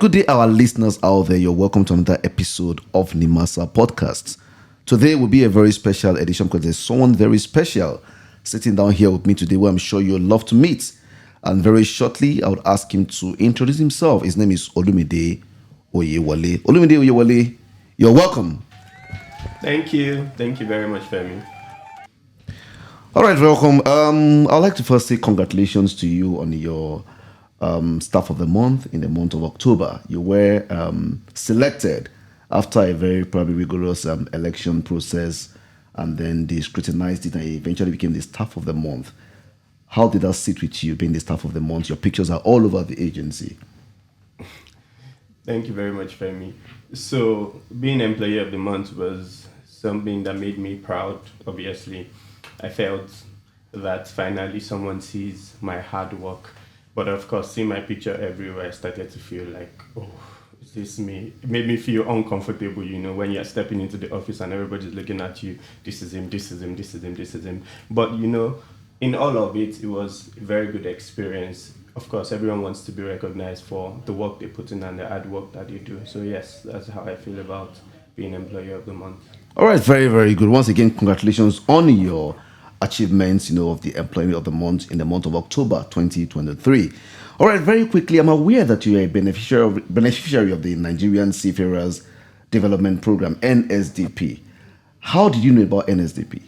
good day, our listeners out there. You're welcome to another episode of NIMASA podcast. Today will be a very special edition because there's someone very special sitting down here with me today who I'm sure you'll love to meet. And very shortly, I would ask him to introduce himself. His name is Olumide Oyewale. Olumide Oyewale, you're welcome. Thank you. Thank you very much, Femi. All right, welcome. I'd like to first say congratulations to you on your Staff of the Month in the month of October. You were selected after a very probably rigorous election process, and then they scrutinized it and eventually became the Staff of the Month. How did that sit with you, being the Staff of the Month? Your pictures are all over the agency. Thank you very much, Femi. So, being Employee of the Month was something that made me proud, obviously. I felt that finally someone sees my hard work. But of course, seeing my picture everywhere, I started to feel like, oh, is this me? It made me feel uncomfortable, when you're stepping into the office and everybody's looking at you. This is him, this is him, this is him, this is him. But, in all of it, it was a very good experience. Of course, everyone wants to be recognized for the work they put in and the hard work that they do. So yes, that's how I feel about being Employee of the Month. All right, very, very good. Once again, congratulations on your achievements, of the Employee of the Month in the month of October 2023. All right, very quickly, I'm aware that you are a beneficiary of the Nigerian Seafarers Development Program, NSDP. How did you know about NSDP?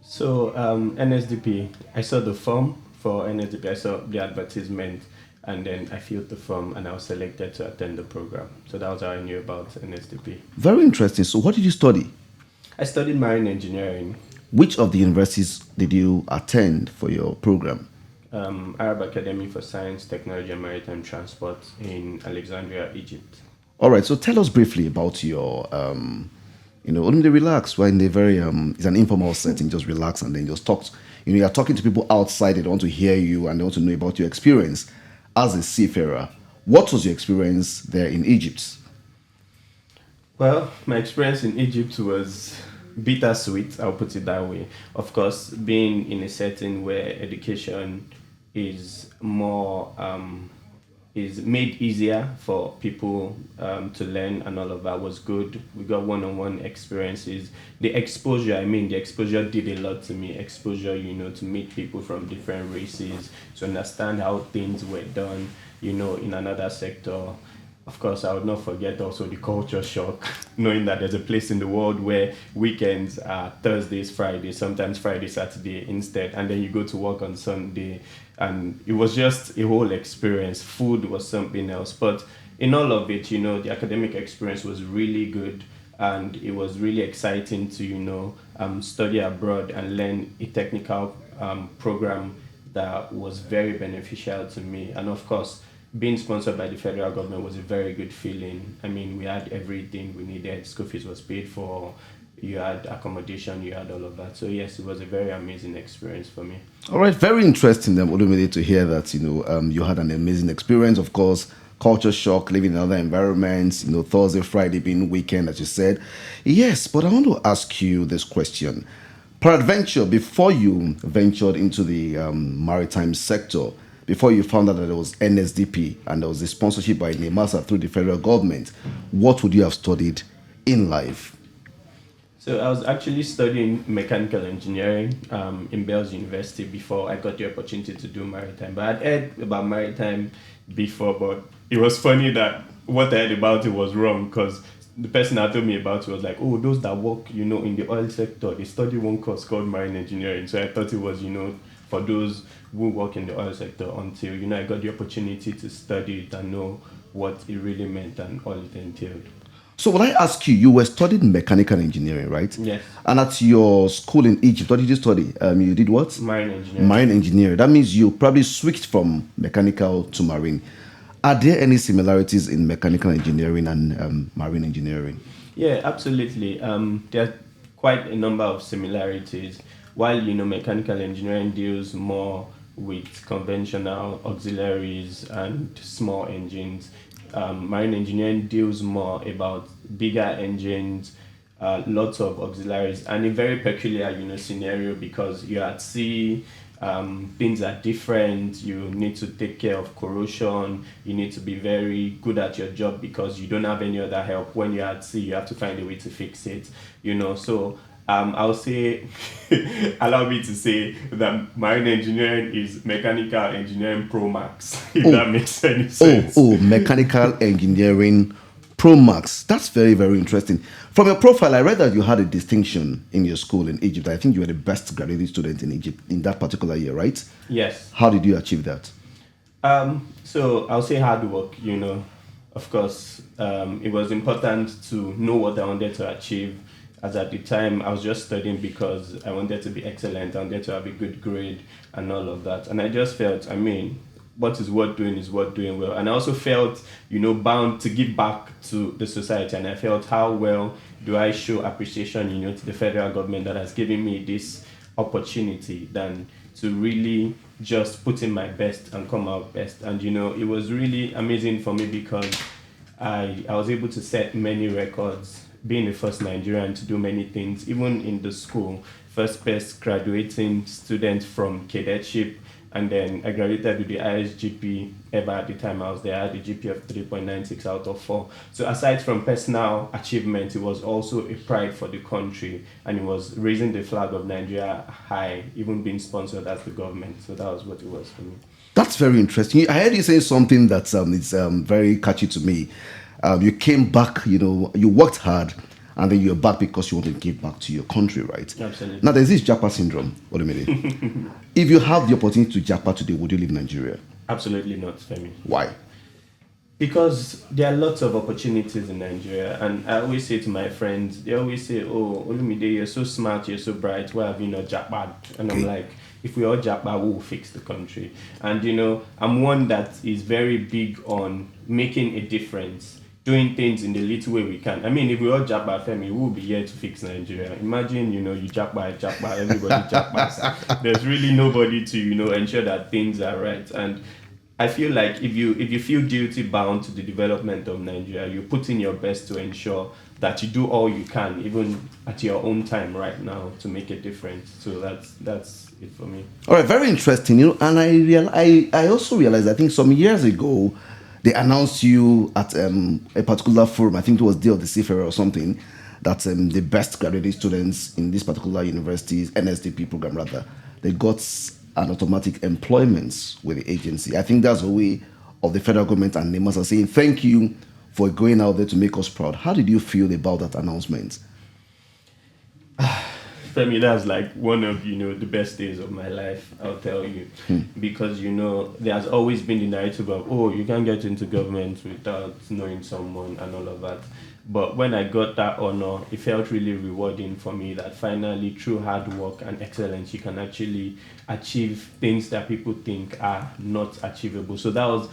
So, NSDP, I saw the form for NSDP, I saw the advertisement, and then I filled the form and I was selected to attend the program. So that was how I knew about NSDP. Very interesting. So what did you study? I studied marine engineering. Which of the universities did you attend for your program? Arab Academy for Science, Technology and Maritime Transport in Alexandria, Egypt. All right, so tell us briefly about your, only relax. We're in a very, it's an informal setting, just relax and then just talk. You're talking to people outside, they want to hear you and they want to know about your experience as a seafarer. What was your experience there in Egypt? Well, my experience in Egypt was bittersweet, I'll put it that way. Of course, being in a setting where education is more is made easier for people to learn and all of that was good. We got one-on-one experiences. The exposure did a lot to me. Exposure, to meet people from different races, to understand how things were done, in another sector. Of course, I would not forget also the culture shock, knowing that there's a place in the world where weekends are Thursdays, Fridays, sometimes Friday, Saturday instead, and then you go to work on Sunday. And it was just a whole experience. Food was something else. But in all of it, the academic experience was really good. And it was really exciting to, study abroad and learn a technical program that was very beneficial to me. And of course, being sponsored by the federal government was a very good feeling. I mean, we had everything we needed. School fees was paid for. You had accommodation, you had all of that. So yes, it was a very amazing experience for me. All right, very interesting, Olumide, to hear that, you had an amazing experience. Of course, culture shock, living in other environments, Thursday, Friday being weekend, as you said. Yes, but I want to ask you this question. Peradventure, before you ventured into the maritime sector, before you found out that there was NSDP and there was a sponsorship by NIMASA through the federal government, what would you have studied in life? So I was actually studying mechanical engineering in Bells University before I got the opportunity to do maritime. But I'd heard about maritime before, but it was funny that what I heard about it was wrong because the person that told me about it was like, oh, those that work, in the oil sector, they study one course called marine engineering. So I thought it was, for those who work in the oil sector until, I got the opportunity to study it and know what it really meant and all it entailed. So when I ask you, you were studying mechanical engineering, right? Yes. And at your school in Egypt, what did you study? You did what? Marine engineering. Marine engineering. That means you probably switched from mechanical to marine. Are there any similarities in mechanical engineering and marine engineering? Yeah, absolutely. There are quite a number of similarities. While, mechanical engineering deals more with conventional auxiliaries and small engines, marine engineering deals more about bigger engines, lots of auxiliaries, and a very peculiar, scenario because you're at sea, things are different. You need to take care of corrosion. You need to be very good at your job because you don't have any other help. When you're at sea, you have to find a way to fix it. So I'll say, allow me to say that marine engineering is mechanical engineering pro max, if that makes any sense. Mechanical engineering Pro Max. That's very, very interesting. From your profile, I read that you had a distinction in your school in Egypt. I think you were the best graduating student in Egypt in that particular year, right? Yes. How did you achieve that? So I'll say hard work. Of course, it was important to know what I wanted to achieve. As at the time, I was just studying because I wanted to be excellent, I wanted to have a good grade and all of that. And I just felt, what is worth doing is worth doing well. And I also felt, bound to give back to the society. And I felt, how well do I show appreciation, to the federal government that has given me this opportunity than to really just put in my best and come out best. And, it was really amazing for me because I was able to set many records, being the first Nigerian to do many things, even in the school, first best graduating student from cadetship, and then I graduated with the highest GP ever at the time I was there. I had a GP of 3.96 out of 4. So aside from personal achievement, it was also a pride for the country, and it was raising the flag of Nigeria high, even being sponsored as the government. So that was what it was for me. That's very interesting. I heard you say something that's very catchy to me. You came back, you worked hard, and then you're back because you want to give back to your country, right? Absolutely. Now, there's this Japa syndrome. What do you mean? If you have the opportunity to Japa today, would you leave Nigeria? Absolutely not, Femi. Why? Because there are lots of opportunities in Nigeria, and I always say to my friends, they always say, "Oh, Olumide, you're so smart, you're so bright. Why have you not Japan?" And I'm like, if we all Japan, we'll fix the country. And I'm one that is very big on making a difference, doing things in the little way we can. If we all Japan, Femi, we'll be here to fix Nigeria. Imagine, you Japan, everybody Japan. There's really nobody to, ensure that things are right. And I feel like if you feel duty bound to the development of Nigeria, you put in your best to ensure that you do all you can, even at your own time right now, to make a difference. So that's it for me. All right, very interesting. And I also realized, I think some years ago, they announced you at a particular forum. I think it was Day of the Seafarer or something. That the best graduating students in this particular university's NSDP program, rather, they got an automatic employment with the agency. I think that's a way of the federal government and NIMASA saying thank you for going out there to make us proud. How did you feel about that announcement? For me, that's like one of the best days of my life, I'll tell you. Because there's always been the narrative of, oh, you can't get into government without knowing someone and all of that. But when I got that honor, it felt really rewarding for me that finally, through hard work and excellence, you can actually achieve things that people think are not achievable. So that was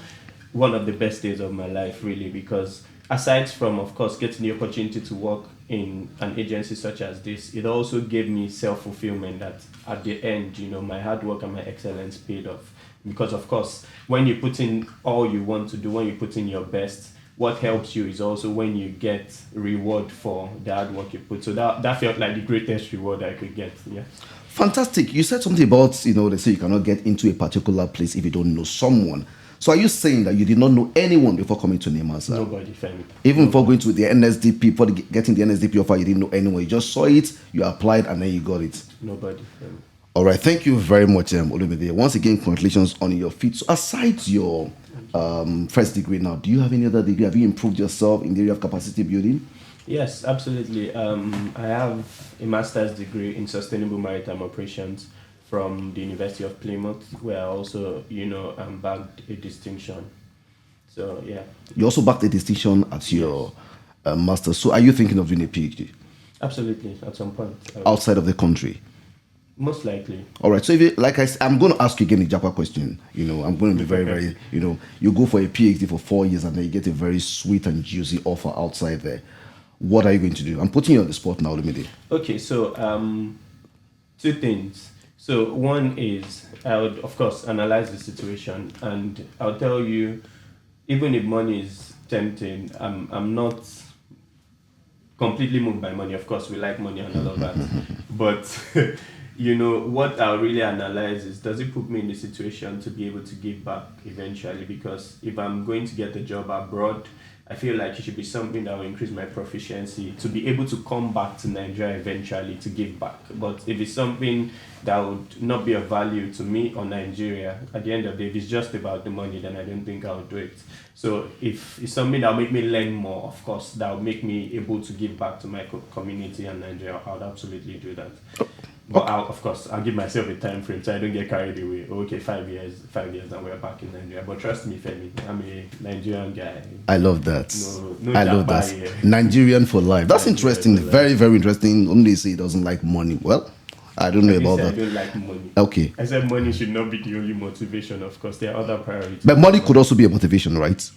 one of the best days of my life, really, because aside from, of course, getting the opportunity to work in an agency such as this, it also gave me self-fulfillment that at the end, my hard work and my excellence paid off. Because, of course, when you put in all you want to do, when you put in your best, what helps you is also when you get reward for the hard work you put. So that felt like the greatest reward I could get. Yeah. Fantastic. You said something about, they say you cannot get into a particular place if you don't know someone. So are you saying that you did not know anyone before coming to NIMASA? Nobody, Femi. Even before going to the NSDP, before getting the NSDP offer, you didn't know anyone. You just saw it, you applied, and then you got it. Nobody, Femi. All right. Thank you very much, Olumide. Once again, congratulations on your feat. So aside your first degree now, do you have any other degree? Have you improved yourself in the area of capacity building? Yes, absolutely. I have a master's degree in sustainable maritime operations from the University of Plymouth, where I also, bagged a distinction. So, yeah. You also bagged a distinction at your master's. So are you thinking of doing a PhD? Absolutely, at some point. Outside of the country? Most likely. All right. So, I'm going to ask you again a Japa question. I'm going to be very, very, you go for a PhD for 4 years and then you get a very sweet and juicy offer outside there. What are you going to do? I'm putting you on the spot now, Olumide. Okay, so two things. So one is I would, of course, analyze the situation, and I'll tell you, even if money is tempting, I'm not completely moved by money. Of course, we like money and all of that, but what I'll really analyze is, does it put me in the situation to be able to give back eventually? Because if I'm going to get a job abroad, I feel like it should be something that will increase my proficiency to be able to come back to Nigeria eventually to give back. But if it's something that would not be of value to me or Nigeria, at the end of the day, if it's just about the money, then I don't think I'll do it. So if it's something that will make me learn more, of course, that will make me able to give back to my community and Nigeria, I would absolutely do that. But of course, I'll give myself a time frame so I don't get carried away. Okay, 5 years, and we're back in Nigeria. But trust me, Femi, I'm a Nigerian guy. I love that. No I love that. here. Nigerian for life. That's Nigerian interesting. for life. Very, very interesting. Only say he doesn't like money. Well, I don't know about I that. don't like money. Okay. I said money should not be the only motivation. Of course, there are other priorities. But money could also be a motivation, right?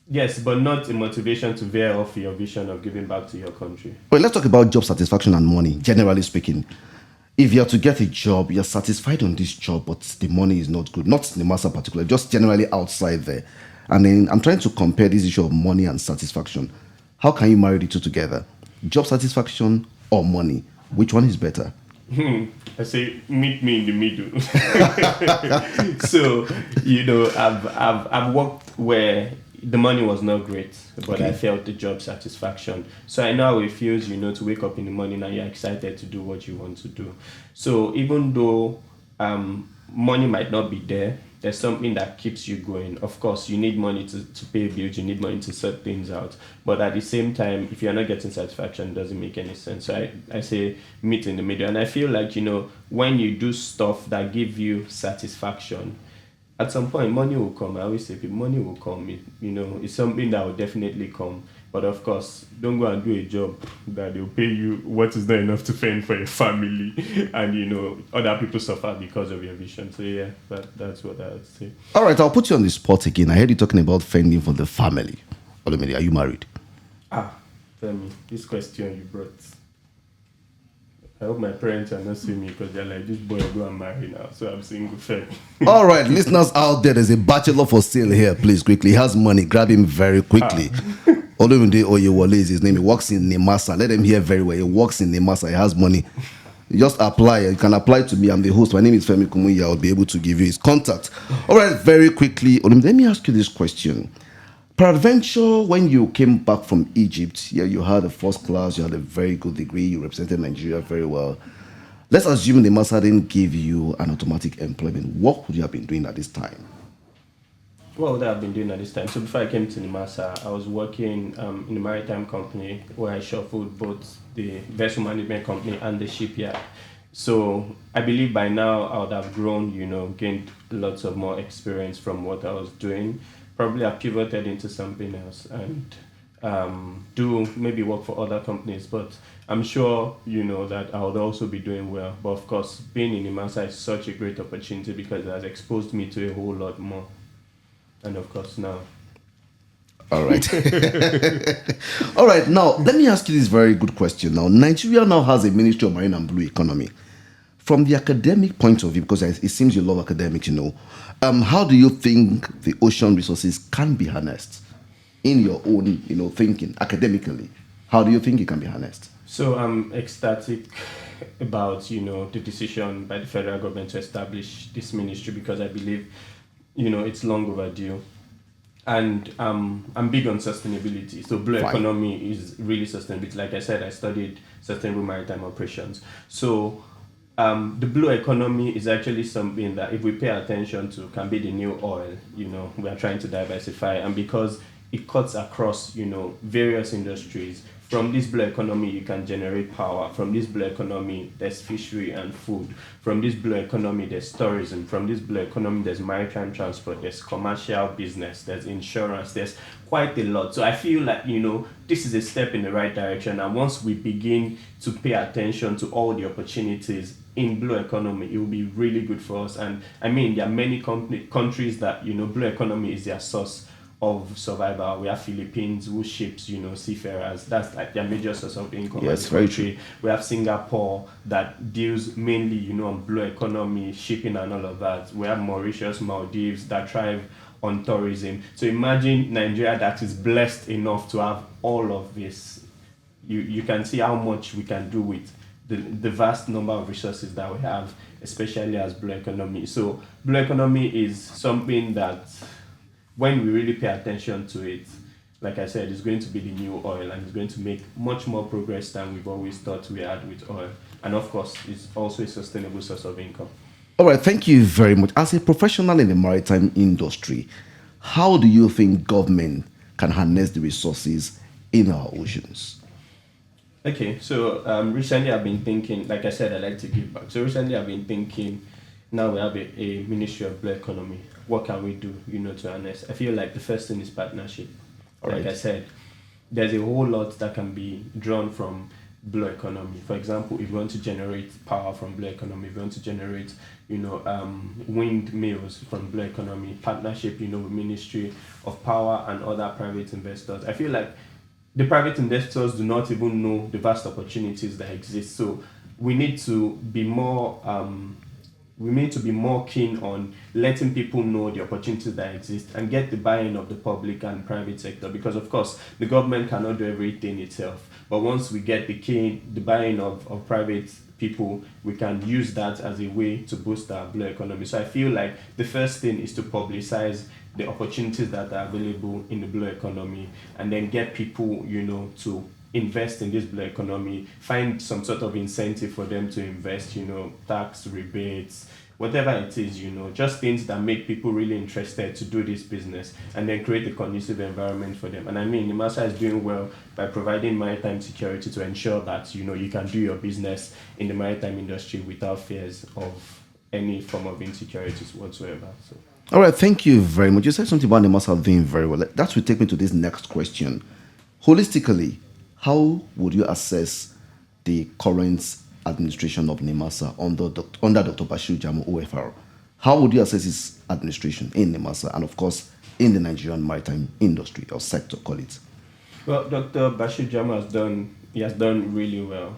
Yes, but not a motivation to veer off your vision of giving back to your country. Well, let's talk about job satisfaction and money, generally speaking. If you're to get a job, you're satisfied on this job, but the money is not good. Not NIMASA particularly, just generally outside there. And then I'm trying to compare this issue of money and satisfaction. How can you marry the two together? Job satisfaction or money? Which one is better? I say meet me in the middle. So I've worked where the money was not great, but Okay. I felt the job satisfaction. So I know how it feels, to wake up in the morning and you're excited to do what you want to do. So even though money might not be there, there's something that keeps you going. Of course, you need money to pay bills, you need money to sort things out. But at the same time, if you're not getting satisfaction, it doesn't make any sense. So I say meet in the middle. And I feel like, when you do stuff that give you satisfaction, at some point money will come. I always say money will come. It's something that will definitely come. But of course, don't go and do a job that they'll pay you what is not enough to fend for your family, and other people suffer because of your vision. So yeah, that's what I would say. All right, I'll put you on the spot again. I heard you talking about fending for the family. Olumide, are you married? Tell me, this question you brought. I hope my parents are not seeing me because they're like, this boy go and marry now. So I'm single, fair. All right, listeners out there, there's a bachelor for sale here. Please, quickly. He has money. Grab him very quickly. Olumide Oyewole is his name. He works in NIMASA. Let him hear very well. He works in NIMASA. He has money. You just apply. You can apply to me. I'm the host. My name is Femi Kumuyi. I'll be able to give you his contact. All right, very quickly. Olumide, let me ask you this question. Peradventure, when you came back from Egypt, you had a first class, you had a very good degree, you represented Nigeria very well. Let's assume the master didn't give you an automatic employment. What would you have been doing at this time? What would I have been doing at this time? So before I came to NIMASA, I was working in a maritime company where I shuffled both the vessel management company and the shipyard. So I believe by now I would have grown, gained lots of more experience from what I was doing. Probably have pivoted into something else and do maybe work for other companies. But I'm sure that I would also be doing well. But of course, being in NIMASA is such a great opportunity because it has exposed me to a whole lot more. And of course now. All right. All right. Now, let me ask you this very good question. Now, Nigeria now has a Ministry of Marine and Blue Economy. From the academic point of view, because it seems you love academics, how do you think the ocean resources can be harnessed in your own, thinking academically? How do you think it can be harnessed? So I'm ecstatic about, the decision by the federal government to establish this ministry because I believe, it's long overdue. And I'm big on sustainability. So blue economy is really sustainability. Like I said, I studied sustainable maritime operations. So the blue economy is actually something that if we pay attention to can be the new oil. We are trying to diversify, and because it cuts across, various industries. From this blue economy, you can generate power. From this blue economy, there's fishery and food. From this blue economy, there's tourism. From this blue economy, there's maritime transport. There's commercial business. There's insurance. There's quite a lot. So I feel like, this is a step in the right direction. And once we begin to pay attention to all the opportunities in blue economy, it will be really good for us. And I mean, there are many countries that, blue economy is their source of survival. We have Philippines who ships, seafarers. That's like their major source of income. Yes, very true. We have Singapore that deals mainly, on blue economy, shipping and all of that. We have Mauritius, Maldives that thrive on tourism. So imagine Nigeria that is blessed enough to have all of this. You can see how much we can do with the vast number of resources that we have, especially as blue economy. So blue economy is something that when we really pay attention to it, like I said, it's going to be the new oil and it's going to make much more progress than we've always thought we had with oil. And of course, it's also a sustainable source of income. All right, thank you very much. As a professional in the maritime industry, how do you think government can harness the resources in our oceans? Okay, so recently I've been thinking, like I said, I like to give back. So recently I've been thinking, now we have a Ministry of Blue Economy. What can we do, to harness? I feel like the first thing is partnership. All Like right. I said, there's a whole lot that can be drawn from blue economy. For example, if you want to generate power from blue economy, if you want to generate, windmills from blue economy, partnership, with Ministry of Power and other private investors. I feel like the private investors do not even know the vast opportunities that exist. So we need to be more we need to be more keen on letting people know the opportunities that exist and get the buy-in of the public and private sector, because of course the government cannot do everything itself, but once we get the buy-in of private people, we can use that as a way to boost our blue economy. So I feel like the first thing is to publicize the opportunities that are available in the blue economy, and then get people, to invest in this blue economy, find some sort of incentive for them to invest, tax rebates, whatever it is, just things that make people really interested to do this business, and then create a conducive environment for them. And I mean, NIMASA is doing well by providing maritime security to ensure that, you can do your business in the maritime industry without fears of any form of insecurities whatsoever. So. All right, thank you very much. You said something about the muscle doing very well. That will take me to this next question. Holistically, how would you assess the current administration of NIMASA under Dr. Bashir Jamu OFR? How would you assess his administration in NIMASA and, of course, in the Nigerian maritime industry or sector, call it? Well, Dr. Bashir Jama has done really well.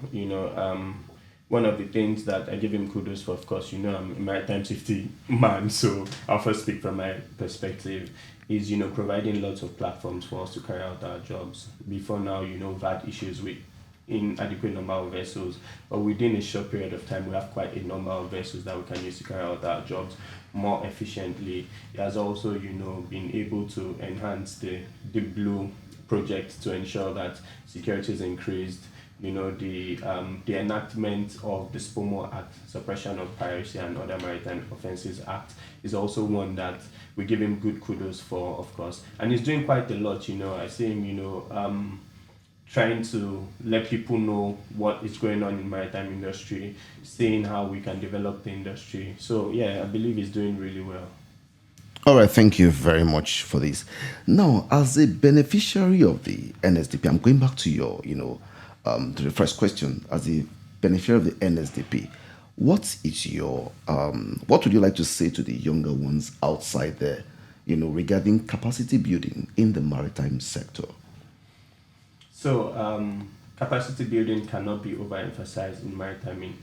One of the things that I give him kudos for, of course, I'm a maritime safety man, so I'll first speak from my perspective, is, providing lots of platforms for us to carry out our jobs. Before now, we've had issues with inadequate number of vessels, but within a short period of time, we have quite a number of vessels that we can use to carry out our jobs more efficiently. It has also, been able to enhance the blue project to ensure that security is increased. The enactment of the SPOMO Act, Suppression of Piracy and Other Maritime Offences Act, is also one that we give him good kudos for, of course. And he's doing quite a lot, I see him, trying to let people know what is going on in the maritime industry, seeing how we can develop the industry. So, yeah, I believe he's doing really well. All right, thank you very much for this. Now, as a beneficiary of the NSDP, I'm going back to your, to the first question. As a beneficiary of the NSDP, what would you like to say to the younger ones outside there, regarding capacity building in the maritime sector? So, capacity building cannot be overemphasized in maritime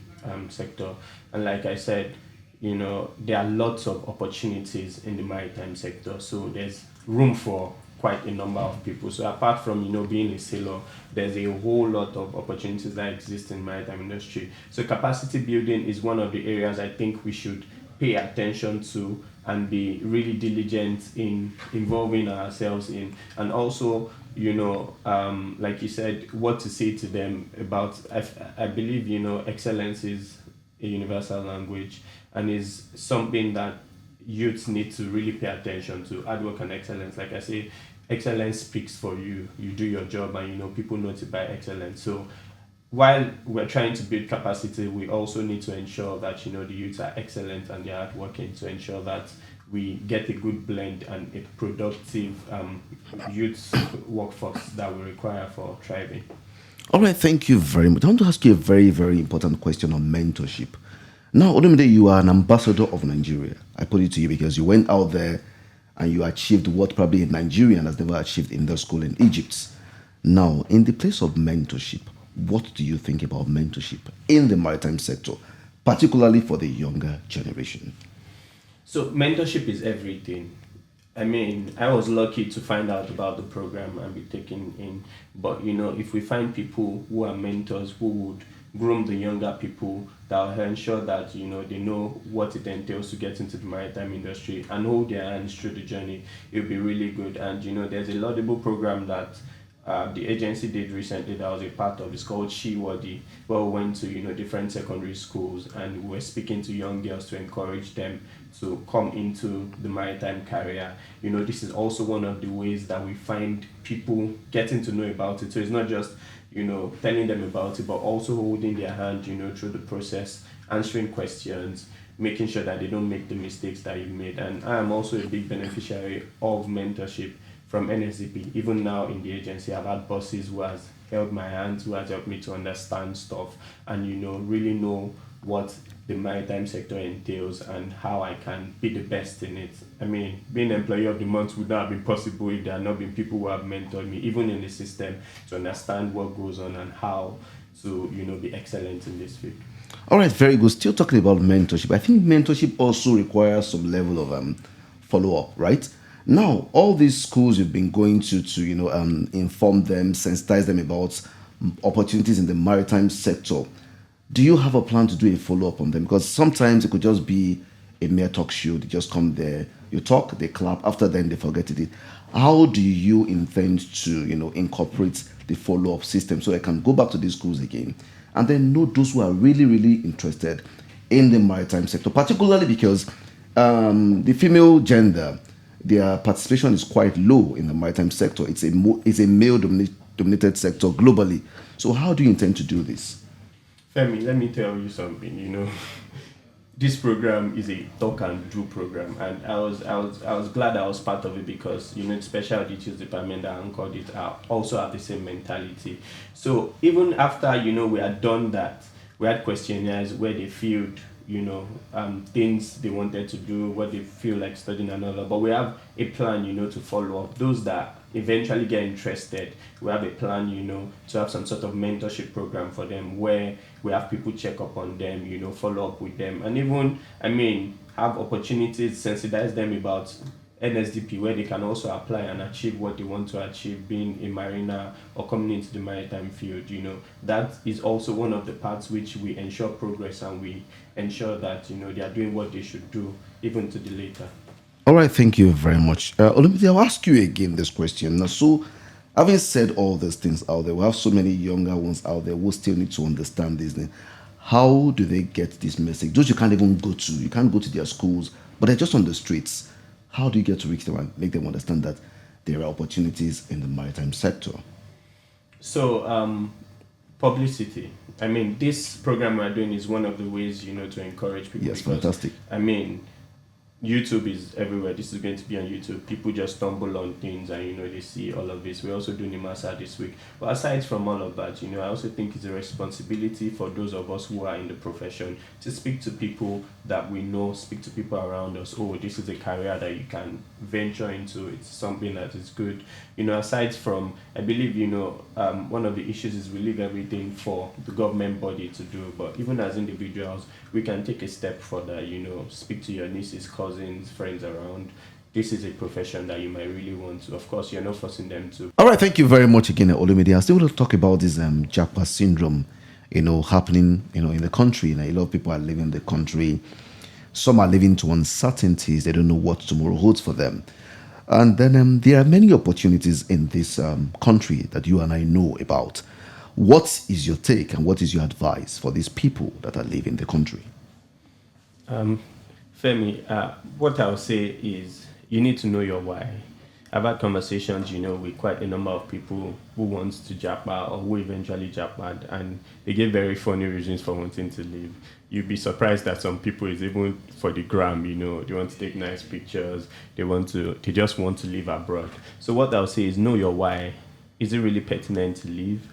sector. And like I said, there are lots of opportunities in the maritime sector. So there's room for quite a number of people. So apart from, being a sailor, there's a whole lot of opportunities that exist in maritime industry. So capacity building is one of the areas I think we should pay attention to and be really diligent in involving ourselves in. And also, like you said, what to say to them about, I believe, excellence is a universal language and is something that youths need to really pay attention to. Hard work and excellence, like I say, excellence speaks for you. You do your job and, people know to buy excellence. So while we're trying to build capacity, we also need to ensure that, the youths are excellent and they're hardworking to ensure that we get a good blend and a productive youth workforce that we require for thriving. All right, thank you very much. I want to ask you a very, very important question on mentorship. Now, Olumide, you are an ambassador of Nigeria. I put it to you because you went out there and you achieved what probably a Nigerian has never achieved in their school in Egypt. Now, in the place of mentorship, what do you think about mentorship in the maritime sector, particularly for the younger generation? So mentorship is everything. I mean, I was lucky to find out about the program and be taken in. But if we find people who are mentors who would groom the younger people that will ensure that they know what it entails to get into the maritime industry and hold their hands through the journey. It will be really good. And there's a laudable program that the agency did recently that I was a part of. It's called She Wadi, where we went to different secondary schools and we were speaking to young girls to encourage them to come into the maritime career. This is also one of the ways that we find people getting to know about it. So it's not just telling them about it, but also holding their hand through the process, answering questions, making sure that they don't make the mistakes that you made. And I am also a big beneficiary of mentorship from NSDP. Even now in the agency, I've had bosses who has held my hands, who has helped me to understand stuff and really know what the maritime sector entails and how I can be the best in it. I mean, being employee of the month would not have been possible if there had not been people who have mentored me, even in the system, to understand what goes on and how to be excellent in this field. All right, very good. Still talking about mentorship. I think mentorship also requires some level of follow up, right? Now, all these schools you've been going to inform them, sensitize them about opportunities in the maritime sector. Do you have a plan to do a follow up on them? Because sometimes it could just be a mere talk show. They just come there, you talk, they clap. After then, they forget it. How do you intend to incorporate the follow up system so I can go back to these schools again and then know those who are really really interested in the maritime sector, particularly because the female gender, their participation is quite low in the maritime sector. It's a male dominated sector globally. So how do you intend to do this? Femi, let me tell you something. This program is a talk and do program, and I was glad I was part of it because the special duties department that anchored it also have the same mentality. So even after we had done that, we had questionnaires where they filled things they wanted to do, what they feel like studying and all that. But we have a plan, to follow up. Those that eventually get interested, we have a plan, to have some sort of mentorship program for them where we have people check up on them, follow up with them. And even, have opportunities, sensitize them about NSDP, where they can also apply and achieve what they want to achieve, being a mariner or coming into the maritime field. That is also one of the parts which we ensure progress and we ensure that they are doing what they should do, even to the later. All right, thank you very much. Olumide, I'll ask you again this question. Now, so, having said all these things out there, we have so many younger ones out there who still need to understand this thing. How do they get this message? Those you can't even go to, you can't go to their schools, but they're just on the streets. How do you get to reach them and make them understand that there are opportunities in the maritime sector? So, publicity. This program we're doing is one of the ways, to encourage people. Yes, fantastic. YouTube is everywhere. This is going to be on YouTube. People just stumble on things and they see all of this. We also do NIMASA this week. But aside from all of that, I also think it's a responsibility for those of us who are in the profession to speak to people that we know, speak to people around us. Oh, this is a career that you can venture into. It's something that is good. Aside from, I believe, one of the issues is we leave everything for the government body to do. But even as individuals, we can take a step further, speak to your nieces, cousins, friends around. This is a profession that you might really want to. Of course, you're not forcing them to. All right, thank you very much again, Olumide. I still want to talk about this Japa syndrome, happening, in the country. A lot of people are leaving the country. Some are living to uncertainties. They don't know what tomorrow holds for them. And then there are many opportunities in this country that you and I know about. What is your take and what is your advice for these people that are leaving the country? Femi, what I'll say is you need to know your why. I've had conversations, with quite a number of people who want to japa or who eventually japaed, and they give very funny reasons for wanting to leave. You'd be surprised that some people is even for the gram, they want to take nice pictures, they just want to live abroad. So what I'll say is know your why. Is it really pertinent to leave?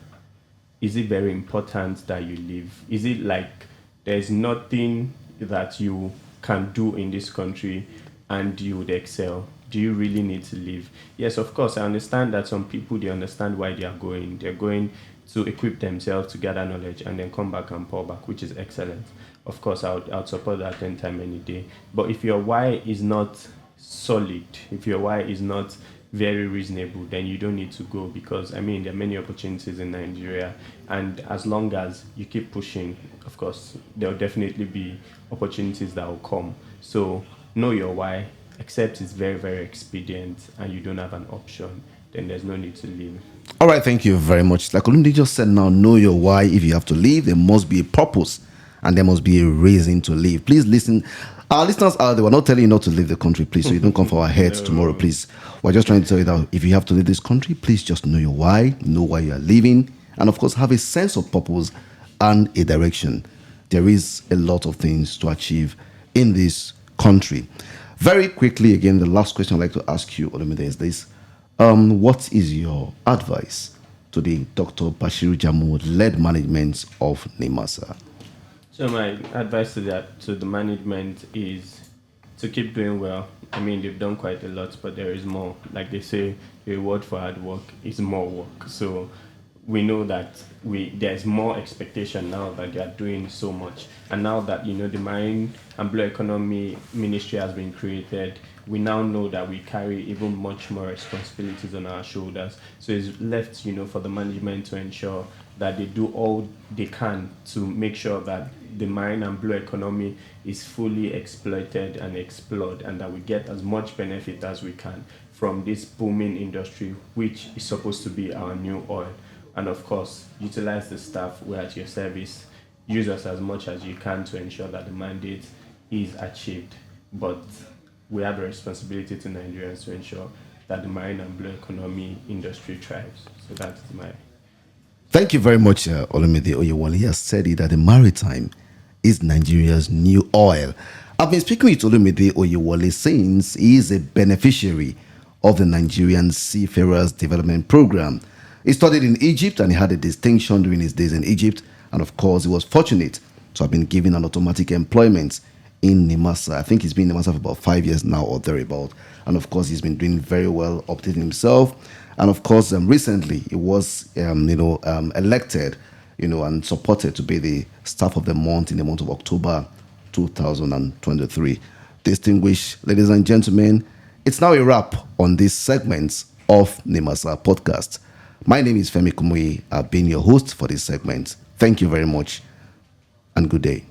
Is it very important that you leave? Is it like there's nothing that you can do in this country and you would excel? Do you really need to leave? Yes, of course, I understand that some people, they understand why they are going. They're going to equip themselves to gather knowledge and then come back and pour back, which is excellent. Of course, I would support that 10 times any day. But if your why is not solid, if your why is not very reasonable, then you don't need to go, because I mean there are many opportunities in Nigeria, and as long as you keep pushing, of course, there will definitely be opportunities that will come. So know your why, except it's very, very expedient and you don't have an option, then there's no need to leave. All right, thank you very much. Like Olumide just said now, know your why. If you have to leave, there must be a purpose and there must be a reason to leave. Please listen. Our listeners out there, we're not telling you not to leave the country, please, so you don't come for our heads tomorrow, please. We're just trying to tell you that if you have to leave this country, please just know your why, know why you are leaving, and of course, have a sense of purpose and a direction. There is a lot of things to achieve in this country. Very quickly, again, the last question I'd like to ask you, Olumide, is this. What is your advice to the Dr. Bashiru Jamu led management of NIMASA? So my advice to the management is to keep doing well. I mean, they've done quite a lot, but there is more. Like they say, the reward for hard work is more work. So we know that there's more expectation now that they are doing so much, and now that the Marine and Blue Economy Ministry has been created, we now know that we carry even much more responsibilities on our shoulders. So it's left for the management to ensure that they do all they can to make sure that the Marine and Blue Economy is fully exploited and explored, and that we get as much benefit as we can from this booming industry, which is supposed to be our new oil. And of course, utilize the staff. We're at your service. Use us as much as you can to ensure that the mandate is achieved. But we have a responsibility to Nigerians to ensure that the Marine and Blue Economy industry thrives. So that's my... Thank you very much, Olumide Oyewole. He has said it that the maritime is Nigeria's new oil. I've been speaking with Olumide Oyewole since he is a beneficiary of the Nigerian Seafarers Development Program. He studied in Egypt and he had a distinction during his days in Egypt. And of course, he was fortunate to have been given an automatic employment in NIMASA. I think he's been in NIMASA for about 5 years now or thereabout. And of course, he's been doing very well, updating himself. And of course, recently he was, elected, and supported to be the staff of the month in the month of October 2023. Distinguished ladies and gentlemen, it's now a wrap on this segment of NIMASA podcast. My name is Femi Kumuyi. I've been your host for this segment. Thank you very much and good day.